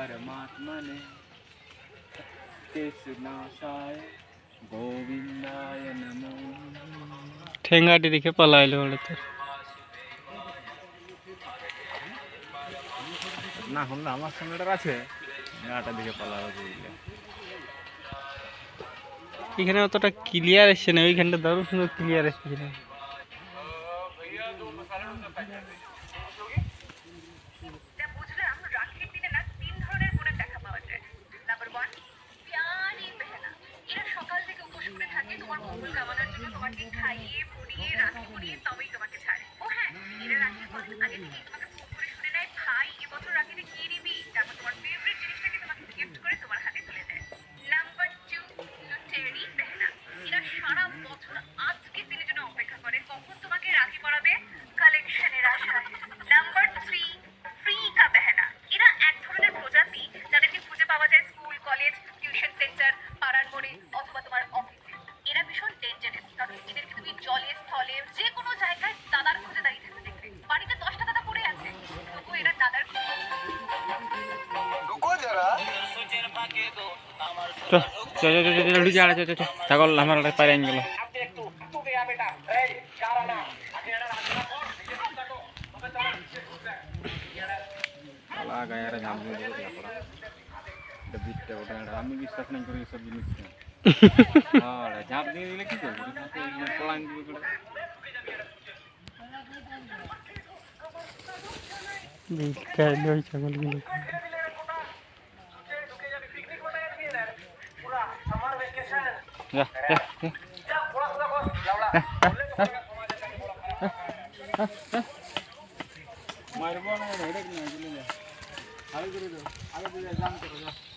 परमात्मने कृष्णाय गोविंदाय नमो। ठेंगाटी दिखे पलाइलो बोले तो না শুনলে আমার সামনেটা আছে গাটা দিকে পালাবো বুঝলে। এখানে অতটা ক্লিয়ার আসছে না, ওইখানটা দারুণ সুন্দর ক্লিয়ার আসছে। ছাগল আমার পারে গেল। আমি বিশ্বাস নাই করে সব জিনিস ঝাঁপ দিয়ে দিলে কি করবো পলান দিবে ছাগলগুলো মারবো না, আগে করে দাও, আগে জাম করে দাও।